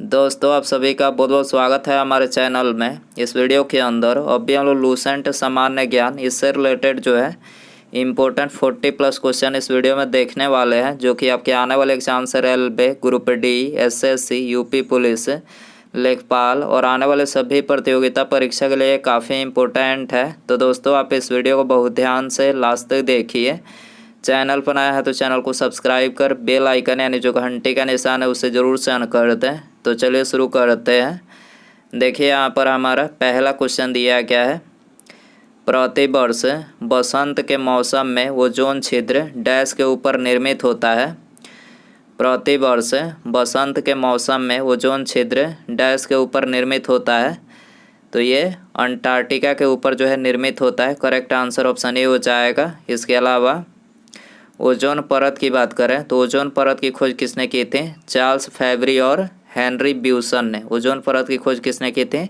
दोस्तों आप सभी का बहुत बहुत स्वागत है हमारे चैनल में। इस वीडियो के अंदर अभी हम लोग लूसेंट सामान्य ज्ञान इससे रिलेटेड जो है इम्पोर्टेंट 40+ क्वेश्चन इस वीडियो में देखने वाले हैं, जो कि आपके आने वाले एग्जाम से railway, group D, SSC, UP police, लेखपाल और आने वाले सभी प्रतियोगिता परीक्षा के लिए काफ़ी इम्पोर्टेंट है। तो दोस्तों आप इस वीडियो को बहुत ध्यान से लास्ट तक देखिए। चैनल पर आया है तो चैनल को सब्सक्राइब कर बेल आइकन यानी जो घंटी का निशान है उसे ज़रूर से ऑन कर दें। तो चलिए शुरू करते हैं। देखिए यहाँ पर हमारा पहला क्वेश्चन दिया गया है, प्रतिवर्ष बसंत के मौसम में ओजोन छिद्र डैश के ऊपर निर्मित होता है। प्रतिवर्ष बसंत के मौसम में ओजोन छिद्र डैश के ऊपर निर्मित होता है। तो ये अंटार्कटिका के ऊपर जो है निर्मित होता है। करेक्ट आंसर ऑप्शन ए हो जाएगा। इसके अलावा ओजोन परत की बात करें तो ओजोन परत की खोज किसने की थी? चार्ल्स फैबरी और हेनरी ब्यूसन ने। ओजोन परत की खोज किसने की थी?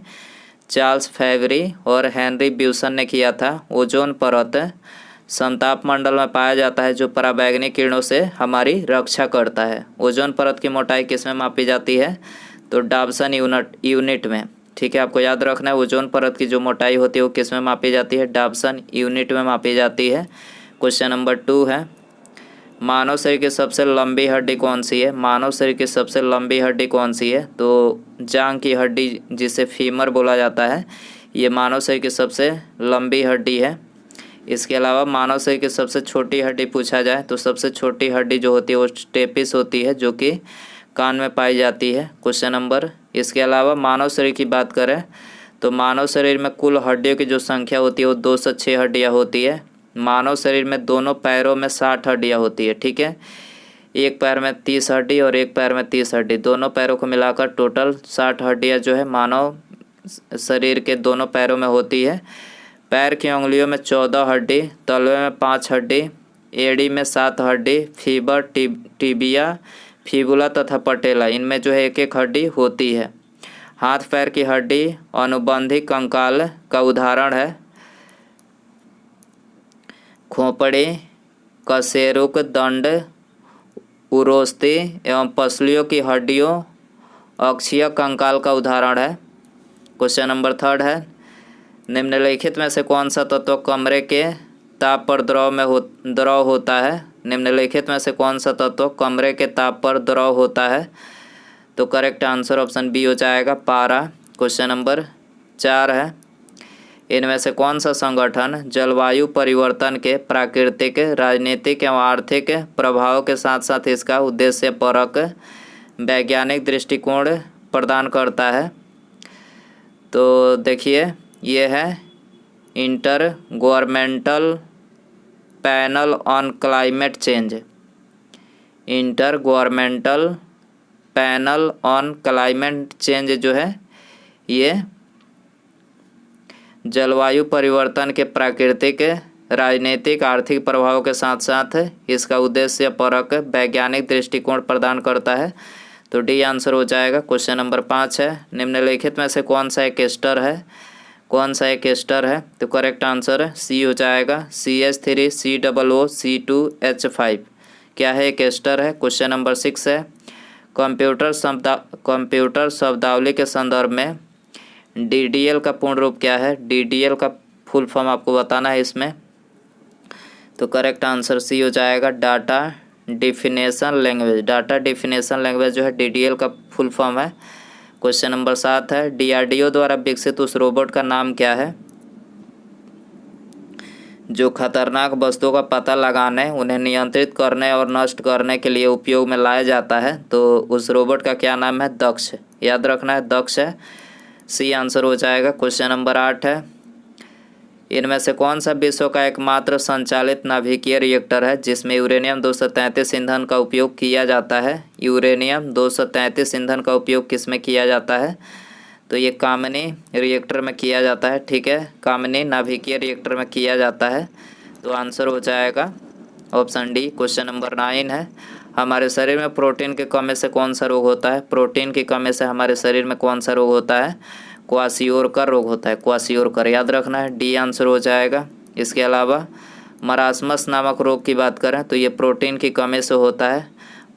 चार्ल्स फैबरी और हेनरी ब्यूसन ने किया था। ओजोन परत समताप मंडल में पाया जाता है, जो पराबैंगनी किरणों से हमारी रक्षा करता है। ओजोन परत की मोटाई किस में मापी जाती है? तो डाबसन यूनिट में। ठीक है, आपको याद रखना है ओजोन परत की जो मोटाई होती है वो किस में मापी जाती है? डाबसन यूनिट में मापी जाती है। क्वेश्चन नंबर 2 है, मानव शरीर की सबसे लंबी हड्डी कौन सी है? मानव शरीर की सबसे लंबी हड्डी कौन सी है? तो जांघ की हड्डी, जिसे फीमर बोला जाता है, ये मानव शरीर की सबसे लंबी हड्डी है। इसके अलावा मानव शरीर की सबसे छोटी हड्डी पूछा जाए तो सबसे छोटी हड्डी जो होती है वो स्टेपिस होती है, जो कि कान में पाई जाती है। क्वेश्चन नंबर, इसके अलावा मानव शरीर की बात करें तो मानव शरीर में कुल हड्डियों की जो संख्या होती है वो 206 हड्डियाँ होती है। मानव शरीर में दोनों पैरों में 60 हड्डियाँ होती है। ठीक है, एक पैर में 30 हड्डी और एक पैर में 30 हड्डी, दोनों पैरों को मिलाकर टोटल 60 हड्डियाँ जो है मानव शरीर के दोनों पैरों में होती है। पैर की उंगलियों में 14 हड्डी, तलवे में 5 हड्डी, एड़ी में 7 हड्डी, फीबर, टिबिया, फिबुला तथा पटेला, इनमें जो है एक एक हड्डी होती है। हाथ पैर की हड्डी अनुबंधी कंकाल का उदाहरण है। खोपड़ी, कशेरुक दंड, उरोस्ती एवं पसलियों की हड्डियों अक्षीय कंकाल का उदाहरण है। क्वेश्चन नंबर 3 है, निम्नलिखित में से कौन सा तत्व कमरे के ताप पर द्रव होता है? निम्नलिखित में से कौन सा तत्व कमरे के ताप पर द्रव होता है? तो करेक्ट आंसर ऑप्शन बी हो जाएगा, पारा। क्वेश्चन नंबर 4 है, इनमें से कौन सा संगठन जलवायु परिवर्तन के प्राकृतिक, राजनीतिक एवं आर्थिक प्रभाव के साथ साथ इसका उद्देश्यपरक वैज्ञानिक दृष्टिकोण प्रदान करता है? तो देखिए, ये है inter governmental panel on climate change. Inter governmental panel on climate change जो है ये जलवायु परिवर्तन के प्राकृतिक, राजनीतिक, आर्थिक प्रभाव के साथ साथ इसका उद्देश्यपरक वैज्ञानिक दृष्टिकोण प्रदान करता है। तो डी आंसर हो जाएगा। क्वेश्चन नंबर 5 है, निम्नलिखित में से कौन सा एक एस्टर है? कौन सा एक एस्टर है? तो करेक्ट आंसर सी हो जाएगा, CH3 COO C2H5। क्या है? एक एस्टर है। क्वेश्चन नंबर 6 है, कंप्यूटर शब्दावली के संदर्भ में DDL का पूर्ण रूप क्या है? DDL का फुल फॉर्म आपको बताना है इसमें। तो करेक्ट आंसर सी हो जाएगा, data definition language. Data definition language जो है DDL का फुल फॉर्म है। क्वेश्चन नंबर 7 है, DRDO द्वारा विकसित उस रोबोट का नाम क्या है जो खतरनाक वस्तुओं का पता लगाने, उन्हें नियंत्रित करने और नष्ट करने के लिए उपयोग में लाया जाता है? तो उस रोबोट का क्या नाम है? दक्ष। याद रखना है, दक्ष है। सी आंसर हो जाएगा। क्वेश्चन नंबर 8 है, इनमें से कौन सा विश्व का एकमात्र संचालित नाभिकीय रिएक्टर है जिसमें यूरेनियम 233 ईंधन का उपयोग किया जाता है? यूरेनियम 233 ईंधन का उपयोग किस में किया जाता है? तो ये कामिनी रिएक्टर में किया जाता है। ठीक है, कामिनी नाभिकीय रिएक्टर में किया जाता है। तो आंसर हो जाएगा ऑप्शन डी। क्वेश्चन नंबर 9 है, हमारे शरीर में प्रोटीन की कमी से कौन सा रोग होता है? प्रोटीन की कमी से हमारे शरीर में कौन सा रोग होता है? क्वाशियोरकर रोग होता है। क्वाशियोरकर, याद रखना है, डी आंसर हो जाएगा। इसके अलावा मरासमस नामक रोग की बात करें तो ये प्रोटीन की कमी से होता है।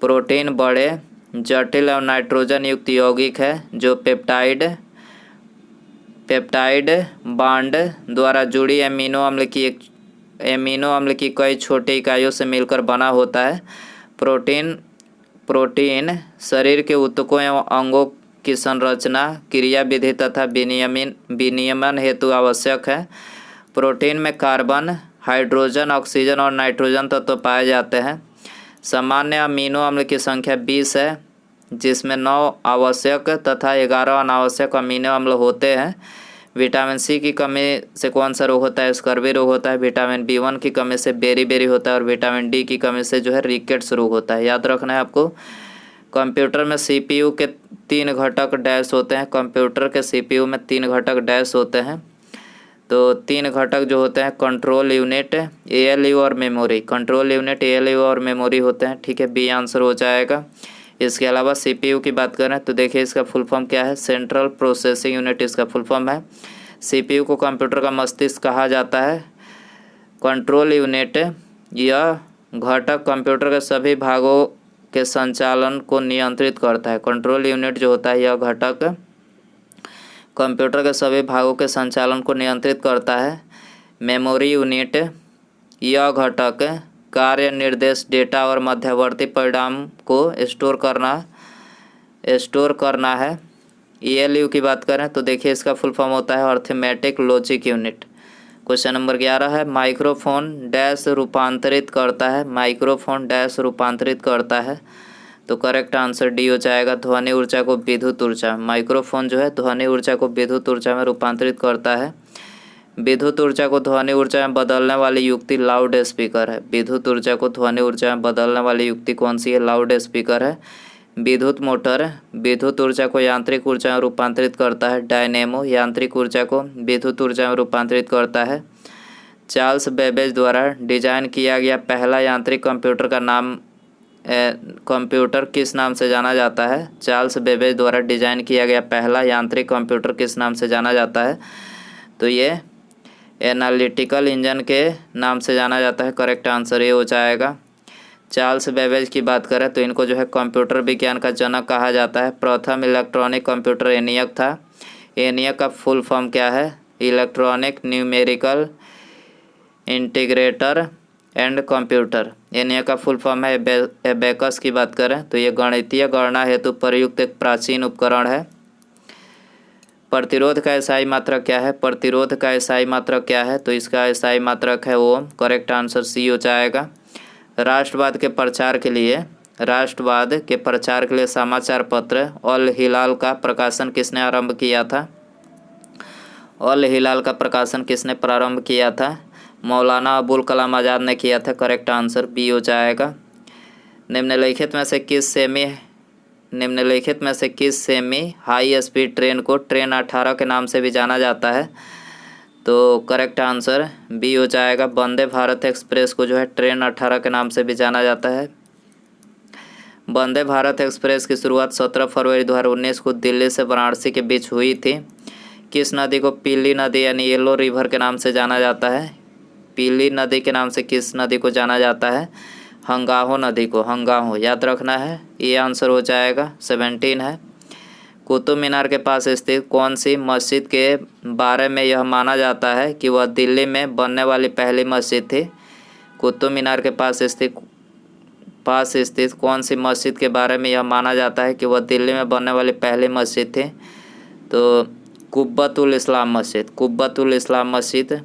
प्रोटीन बड़े जटिल और नाइट्रोजन युक्त यौगिक है जो पेप्टाइड बांड द्वारा जुड़ी एमिनो अम्ल की कई छोटी इकाइयों से मिलकर बना होता है। प्रोटीन शरीर के ऊतकों एवं अंगों की संरचना, क्रियाविधि तथा विनियमन हेतु आवश्यक है। प्रोटीन में कार्बन, हाइड्रोजन, ऑक्सीजन और नाइट्रोजन तत्व पाए जाते हैं। सामान्य अमीनो अम्ल की संख्या 20 है, जिसमें 9 आवश्यक तथा 11 अनावश्यक अमीनो अम्ल होते हैं। विटामिन सी की कमी से कौन सा रोग होता है? स्कर्वी रोग होता है। विटामिन B1 की कमी से बेरी होता है और विटामिन डी की कमी से जो है रिकेट्स रोग होता है। याद रखना है आपको। कंप्यूटर में CPU के 3 घटक डैश होते हैं। कंप्यूटर के CPU में 3 घटक डैश होते हैं। तो 3 घटक जो होते हैं कंट्रोल यूनिट, ALU और मेमोरी। कंट्रोल यूनिट, ALU और मेमोरी होते हैं। ठीक है, बी आंसर हो जाएगा। इसके अलावा CPU की बात करें तो देखिए इसका फुल फॉर्म क्या है? सेंट्रल प्रोसेसिंग यूनिट इसका फुल फॉर्म है। CPU को कंप्यूटर का मस्तिष्क कहा जाता है। कंट्रोल यूनिट यह घटक कंप्यूटर के सभी भागों के संचालन को नियंत्रित करता है। कंट्रोल यूनिट जो होता है यह घटक कंप्यूटर के सभी भागों के संचालन को नियंत्रित करता है। मेमोरी यूनिट यह घटक कार्य, निर्देश, डेटा और मध्यवर्ती परिणाम को स्टोर करना है। ALU की बात करें तो देखिए इसका फुल फॉर्म होता है arithmetic logic unit. Question number 11 है, माइक्रोफोन डैश रूपांतरित करता है। माइक्रोफोन डैश रूपांतरित करता है, तो करेक्ट आंसर डी हो जाएगा, ध्वनि ऊर्जा को विद्युत ऊर्जा। माइक्रोफोन जो है ध्वनि ऊर्जा को विद्युत ऊर्जा में रूपांतरित करता है। विद्युत ऊर्जा को ध्वनि ऊर्जा में बदलने वाली युक्ति लाउड स्पीकर है। विद्युत ऊर्जा को ध्वनि ऊर्जा में बदलने वाली युक्ति कौन सी है? लाउड स्पीकर है। विद्युत मोटर विद्युत ऊर्जा को यांत्रिक ऊर्जा में रूपांतरित करता है। डायनेमो यांत्रिक ऊर्जा को विद्युत ऊर्जा में रूपांतरित करता है। चार्ल्स बेबेज द्वारा डिजाइन किया गया पहला यांत्रिक कंप्यूटर का नाम कंप्यूटर किस नाम से जाना जाता है? चार्ल्स बेबेज द्वारा डिजाइन किया गया पहला यांत्रिक कंप्यूटर किस नाम से जाना जाता है? तो ये एनालिटिकल इंजन के नाम से जाना जाता है। करेक्ट आंसर ये हो जाएगा। चार्ल्स बेबेज की बात करें तो इनको जो है कंप्यूटर विज्ञान का जनक कहा जाता है। प्रथम इलेक्ट्रॉनिक कंप्यूटर ENIAC था। ENIAC का फुल फॉर्म क्या है? Electronic numerical integrator and computer. ENIAC का फुल फॉर्म है। एबेकस की बात करें तो ये गणितीय गणना हेतु प्रयुक्त एक प्राचीन उपकरण है। प्रतिरोध का SI मात्रक क्या है? प्रतिरोध का SI मात्रक क्या है? तो इसका SI मात्रक है ओम। करेक्ट आंसर सी हो जाएगा। राष्ट्रवाद के प्रचार के लिए समाचार पत्र अल हिलाल का प्रकाशन किसने आरंभ किया था? अल हिलाल का प्रकाशन किसने प्रारंभ किया था? मौलाना अबुल कलाम आज़ाद ने किया था। करेक्ट आंसर बी हो जाएगा। निम्नलिखित में से किस सेमी हाई स्पीड ट्रेन को ट्रेन 18 के नाम से भी जाना जाता है? तो करेक्ट आंसर बी हो जाएगा। वंदे भारत एक्सप्रेस को जो है ट्रेन 18 के नाम से भी जाना जाता है। वंदे भारत एक्सप्रेस की शुरुआत 17 फरवरी 2019 को दिल्ली से वाराणसी के बीच हुई थी। किस नदी को पीली नदी यानी येलो रिवर के नाम से जाना जाता है? पीली नदी के नाम से किस नदी को जाना जाता है? हंगाहो नदी को। हंगाहो याद रखना है। ये आंसर हो जाएगा। 17 है। कुतुब मीनार के पास स्थित कौन सी मस्जिद के बारे में यह माना जाता है कि वह दिल्ली में बनने वाली पहली मस्जिद थी? कुतुब मीनार के पास स्थित कौन सी मस्जिद के बारे में यह माना जाता है कि वह दिल्ली में बनने वाली पहली मस्जिद थी? तो कुब्बतुल इस्लाम मस्जिद। कुब्बतुल इस्लाम मस्जिद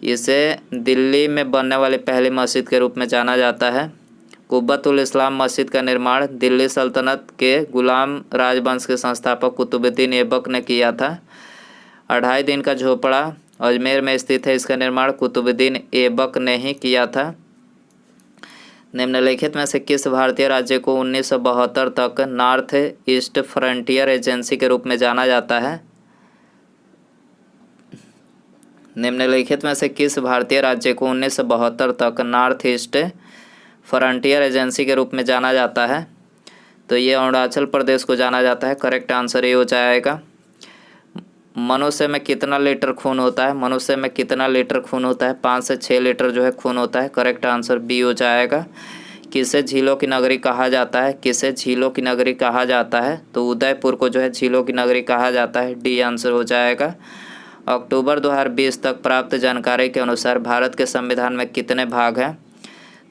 इसे दिल्ली में बनने वाली पहली मस्जिद के रूप में जाना जाता है। कुब्बतुल इस्लाम मस्जिद का निर्माण दिल्ली सल्तनत के गुलाम राजवंश के संस्थापक कुतुबुद्दीन ऐबक ने किया था। 2.5 दिन का झोपड़ा अजमेर में स्थित है। इसका निर्माण कुतुबुद्दीन ऐबक ने ही किया था। निम्नलिखित में से किस भारतीय राज्य को 1972 तक नॉर्थ ईस्ट फ्रंटियर एजेंसी के रूप में जाना जाता है? निम्नलिखित में से किस भारतीय राज्य को 1972 तक नॉर्थ ईस्ट फ्रंटियर एजेंसी के रूप में जाना जाता है? तो ये अरुणाचल प्रदेश को जाना जाता है। करेक्ट आंसर ये हो जाएगा। मनुष्य में कितना लीटर खून होता है? मनुष्य में कितना लीटर खून होता है? 5 से 6 लीटर जो है खून होता है। करेक्ट आंसर बी हो जाएगा। किसे झीलों की नगरी कहा जाता है? किसे झीलों की नगरी कहा जाता है? तो उदयपुर को जो है झीलों की नगरी कहा जाता है। डी आंसर हो जाएगा। अक्टूबर 2020 तक प्राप्त जानकारी के अनुसार भारत के संविधान में कितने भाग हैं?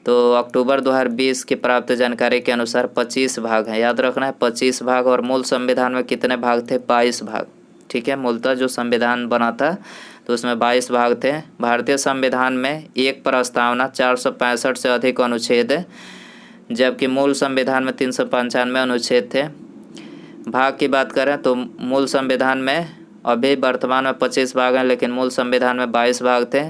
तो अक्टूबर 2020 की प्राप्त जानकारी के अनुसार 25 भाग हैं। याद रखना है 25 भाग। और मूल संविधान में कितने भाग थे? 22 भाग। ठीक है, मूलतः जो संविधान बना था तो उसमें 22 भाग थे। भारतीय संविधान में एक प्रस्तावना 465 से अधिक अनुच्छेद है, जबकि मूल संविधान में 395 अनुच्छेद थे। भाग की बात करें तो मूल संविधान में अभी वर्तमान में 25 भाग हैं, लेकिन मूल संविधान में 22 भाग थे।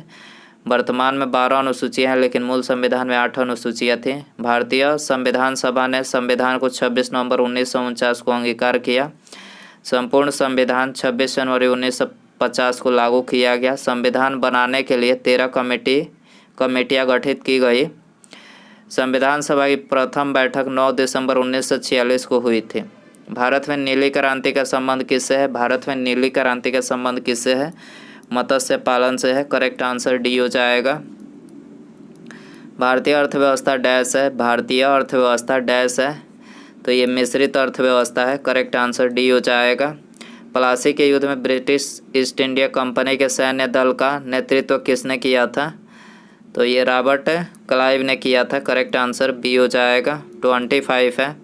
वर्तमान में 12 अनुसूचियाँ हैं, लेकिन मूल संविधान में 8 अनुसूचियाँ थीं। भारतीय संविधान सभा ने संविधान को 26 नवंबर 1949 को अंगीकार किया। संपूर्ण संविधान 26 जनवरी 1950 को लागू किया गया। संविधान बनाने के लिए 13 कमेटियां गठित की गई। संविधान सभा की प्रथम बैठक 9 दिसंबर 1946 को हुई थी। भारत में नीली क्रांति का संबंध किससे है? भारत में नीली क्रांति का संबंध किससे है? मत्स्य पालन से है। करेक्ट आंसर डी हो जाएगा। भारतीय अर्थव्यवस्था डैश है। भारतीय अर्थव्यवस्था डैश है, तो ये मिश्रित अर्थव्यवस्था है। करेक्ट आंसर डी हो जाएगा। प्लासी के युद्ध में ब्रिटिश ईस्ट इंडिया कंपनी के सैन्य दल का नेतृत्व किसने किया था? तो ये रॉबर्ट क्लाइव ने किया था। करेक्ट आंसर बी हो जाएगा। 25 है।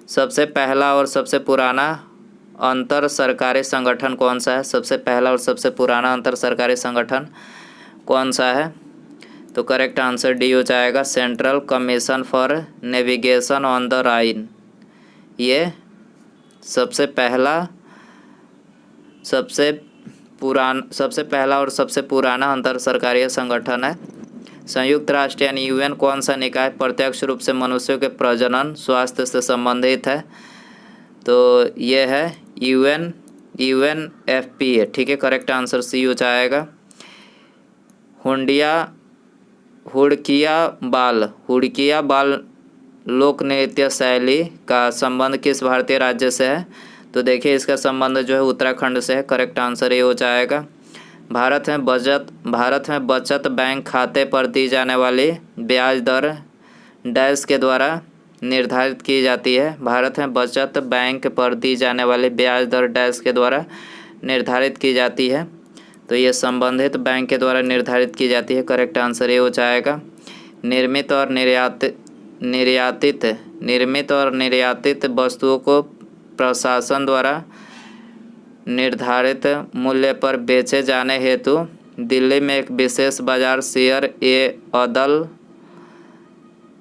सबसे पहला और सबसे पुराना अंतर सरकारी संगठन कौन सा है? सबसे पहला और सबसे पुराना अंतर सरकारी संगठन कौन सा है? तो करेक्ट आंसर डी हो जाएगा। Central commission for navigation on the Rhine. ये सबसे पहला और सबसे पुराना अंतर सरकारी संगठन है। संयुक्त राष्ट्र यानी यूएन कौन सा निकाय प्रत्यक्ष रूप से मनुष्यों के प्रजनन स्वास्थ्य से संबंधित है? तो ये है UNFPA। ठीक है, करेक्ट आंसर सी हो जाएगा। हुड़किया बाल लोक नृत्य शैली का संबंध किस भारतीय राज्य से है? तो देखिए इसका संबंध जो है उत्तराखंड से है। करेक्ट आंसर ये हो जाएगा। भारत में बचत बैंक खाते पर दी जाने वाली ब्याज दर डैश के द्वारा निर्धारित की जाती है। भारत में बचत बैंक पर दी जाने वाली ब्याज दर डैश के द्वारा निर्धारित की जाती है। तो ये संबंधित बैंक के द्वारा निर्धारित की जाती है। करेक्ट आंसर ये हो जाएगा। निर्मित और निर्यातित वस्तुओं को प्रशासन द्वारा निर्धारित मूल्य पर बेचे जाने हेतु दिल्ली में एक विशेष बाजार शेयर-ए-अदल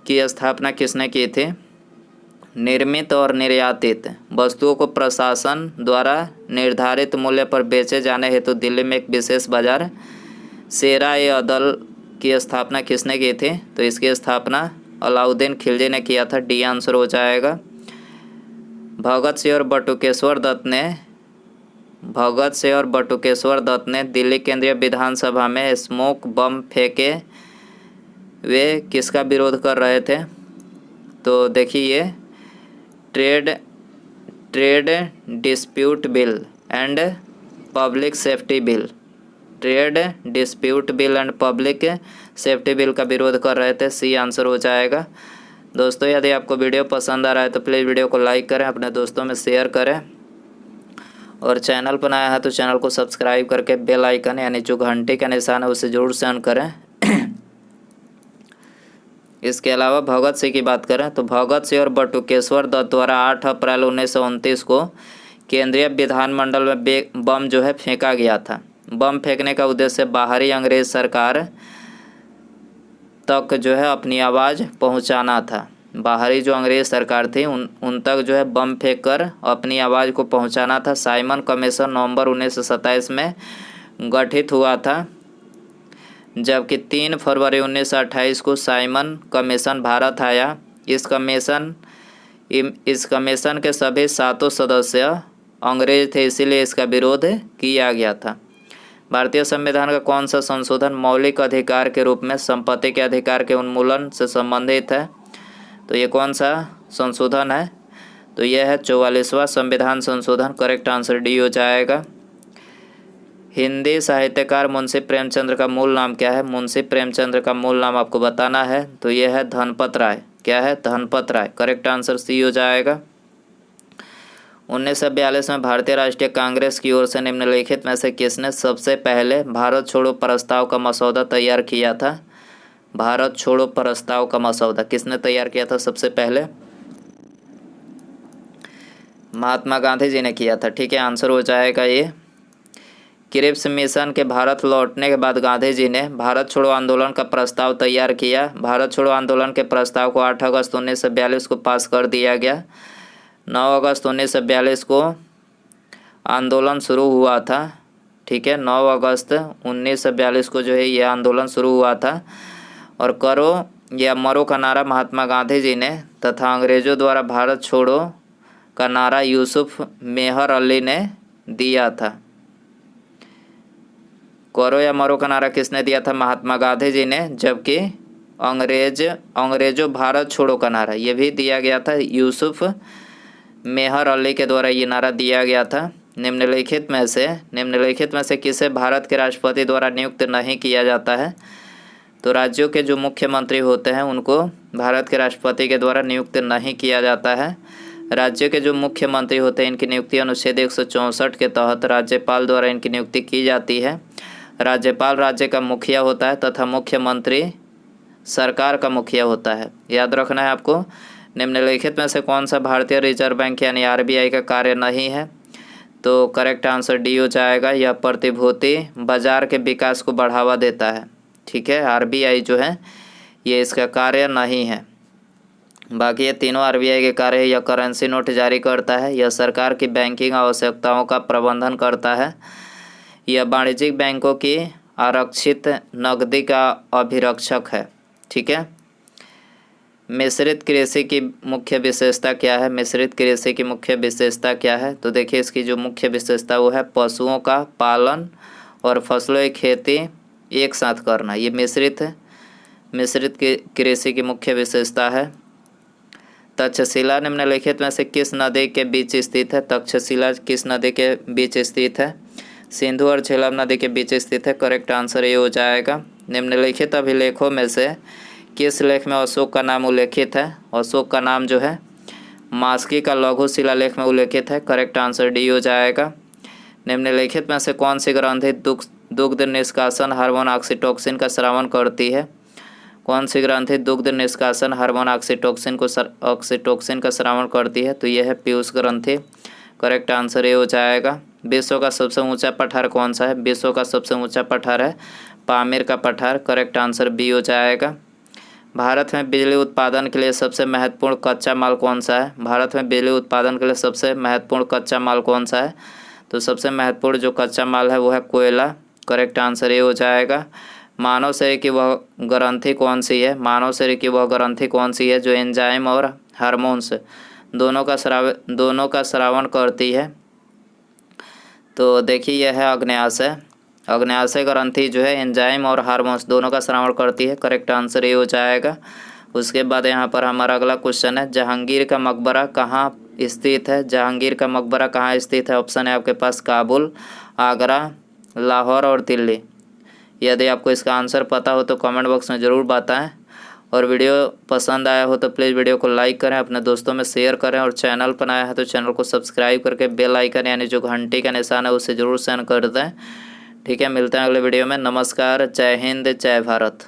की स्थापना किसने की थी? निर्मित और निर्यातित वस्तुओं को प्रशासन द्वारा निर्धारित मूल्य पर बेचे जाने हेतु दिल्ली में एक विशेष बाजार शेर-ए-अदल की स्थापना किसने की थी? तो इसकी स्थापना अलाउद्दीन खिलजी ने किया था। डी आंसर हो जाएगा। भगत सिंह और बटुकेश्वर दत्त ने दिल्ली केंद्रीय विधानसभा में स्मोक बम फेंके वे किसका विरोध कर रहे थे? तो देखिए ये trade dispute bill and public safety bill का विरोध कर रहे थे। सी आंसर हो जाएगा। दोस्तों यदि आपको वीडियो पसंद आ रहा है तो प्लीज़ वीडियो को लाइक करें, अपने दोस्तों में शेयर करें, और चैनल पर नया है तो चैनल को सब्सक्राइब करके बेल आइकन यानी जो घंटे का निशान है उसे जरूर से ऑन करें। इसके अलावा भगत सिंह की बात करें तो भगत सिंह और बटुकेश्वर दत्त द्वारा 8 अप्रैल 1929 को केंद्रीय विधानमंडल में बम जो है फेंका गया था। बम फेंकने का उद्देश्य बाहरी अंग्रेज सरकार तक जो है अपनी आवाज़ पहुंचाना था। बाहरी जो अंग्रेज सरकार थी उन तक जो है बम फेंक कर अपनी आवाज़ को पहुंचाना था। साइमन कमीशन नवंबर 1927 में गठित हुआ था, जबकि 3 फरवरी 1928 को साइमन कमीशन भारत आया। इस कमीशन के सभी 7 सदस्य अंग्रेज थे, इसीलिए इसका विरोध किया गया था। भारतीय संविधान का कौन सा संशोधन मौलिक अधिकार के रूप में संपत्ति के अधिकार के उन्मूलन से संबंधित है? तो ये कौन सा संशोधन है? तो यह है 44वां संविधान संशोधन। करेक्ट आंसर डी हो जाएगा। हिंदी साहित्यकार मुंशी प्रेमचंद का मूल नाम क्या है? मुंशी प्रेमचंद का मूल नाम आपको बताना है। तो यह है धनपत राय। क्या है? धनपत राय। करेक्ट आंसर सी हो जाएगा। 1942 में भारतीय राष्ट्रीय कांग्रेस की ओर से निम्नलिखित में से किसने सबसे पहले भारत छोड़ो प्रस्ताव का मसौदा तैयार किया था? भारत छोड़ो प्रस्ताव का मसौदा किसने तैयार किया था सबसे पहले? महात्मा गांधी जी ने किया था। ठीक है, आंसर हो जाएगा ये। क्रिप्स मिशन के भारत लौटने के बाद गांधी जी ने भारत छोड़ो आंदोलन का प्रस्ताव तैयार किया। भारत छोड़ो आंदोलन के प्रस्ताव को 8 अगस्त 1942 को पास कर दिया गया। 9 अगस्त 1942 को आंदोलन शुरू हुआ था। ठीक है, 9 अगस्त 1942 को जो है ये आंदोलन शुरू हुआ था। और करो या मरो का नारा महात्मा गांधी जी ने तथा अंग्रेज़ों द्वारा भारत छोड़ो का नारा यूसुफ मेहर अली ने दिया था। करो या मरो का नारा किसने दिया था? महात्मा गांधी जी ने। जबकि अंग्रेजों भारत छोड़ो का नारा ये भी दिया गया था, यूसुफ मेहर अली के द्वारा ये नारा दिया गया था। निम्नलिखित में से किसे भारत के राष्ट्रपति द्वारा नियुक्त नहीं किया जाता है? तो राज्यों के जो मुख्यमंत्री होते हैं उनको भारत के राष्ट्रपति के द्वारा नियुक्त नहीं किया जाता है। राज्य के जो मुख्यमंत्री होते हैं इनकी नियुक्ति अनुच्छेद 164 के तहत राज्यपाल द्वारा इनकी नियुक्ति की जाती है। राज्यपाल राज्य का मुखिया होता है तथा मुख्यमंत्री सरकार का मुखिया होता है। याद रखना है आपको। निम्नलिखित में से कौन सा भारतीय रिजर्व बैंक यानी RBI का कार्य नहीं है? तो करेक्ट आंसर डी हो जाएगा। यह प्रतिभूति बाजार के विकास को बढ़ावा देता है। ठीक है, RBI जो है ये इसका कार्य नहीं है। बाकी ये तीनों RBI के कार्य है। यह करेंसी नोट जारी करता है, यह सरकार की बैंकिंग आवश्यकताओं का प्रबंधन करता है, यह वाणिज्यिक बैंकों की आरक्षित नकदी का अभिरक्षक है। ठीक है। मिश्रित कृषि की मुख्य विशेषता क्या है? मिश्रित कृषि की मुख्य विशेषता क्या है? तो देखिए इसकी जो मुख्य विशेषता वो है पशुओं का पालन और फसलों की खेती एक साथ करना। ये मिश्रित है। मिश्रित कृषि की मुख्य विशेषता है। तक्षशिला निम्नलिखित में से किस नदी के बीच स्थित है? तक्षशिला किस नदी के बीच स्थित है? सिंधु और झेलम नदी के बीच स्थित है। करेक्ट आंसर ये हो जाएगा। निम्नलिखित अभिलेखों में से किस लेख में अशोक का नाम उल्लेखित है? अशोक का नाम जो है मास्की का लघु शिलालेख में उल्लेखित है। करेक्ट आंसर डी हो जाएगा। निम्नलिखित में से कौन सी ग्रंथि दुग्ध निष्कासन हार्मोन ऑक्सीटोसिन का स्रावन करती है? कौन सी ग्रंथि दुग्ध निष्कासन हार्मोन ऑक्सीटोसिन का स्रावन करती है? तो यह है पीयूष ग्रंथि। करेक्ट आंसर ये हो जाएगा। विश्व का सबसे ऊंचा पठार कौन सा है? विश्व का सबसे ऊंचा पठार है पामीर का पठार। करेक्ट आंसर बी हो जाएगा। भारत में बिजली उत्पादन के लिए सबसे महत्वपूर्ण कच्चा माल कौन सा है? भारत में बिजली उत्पादन के लिए सबसे महत्वपूर्ण कच्चा माल कौन सा है? तो सबसे महत्वपूर्ण जो कच्चा माल है वो है कोयला। करेक्ट आंसर ये हो जाएगा। मानव शरीर की वह ग्रंथि कौन सी है? मानव शरीर की वह ग्रंथि कौन सी है जो एंजाइम और हार्मोन्स दोनों का स्रावन करती है? तो देखिए यह है अग्न्याशय। अग्न्याशय ग्रंथि जो है एंजाइम और हार्मोन्स दोनों का स्रावन करती है। करेक्ट आंसर ये हो जाएगा। उसके बाद यहाँ पर हमारा अगला क्वेश्चन है जहांगीर का मकबरा कहाँ स्थित है? जहांगीर का मकबरा कहाँ स्थित है? ऑप्शन है आपके पास काबुल, आगरा, लाहौर और दिल्ली। यदि आपको इसका आंसर पता हो तो कमेंट बॉक्स में ज़रूर बताएं। और वीडियो पसंद आया हो तो प्लीज़ वीडियो को लाइक करें, अपने दोस्तों में शेयर करें और चैनल पर आया है तो चैनल को सब्सक्राइब करके बेल आइकन यानी जो घंटी का निशान है उसे ज़रूर सेंड कर दें। ठीक है, मिलते हैं अगले वीडियो में। नमस्कार, जय हिंद, जय भारत।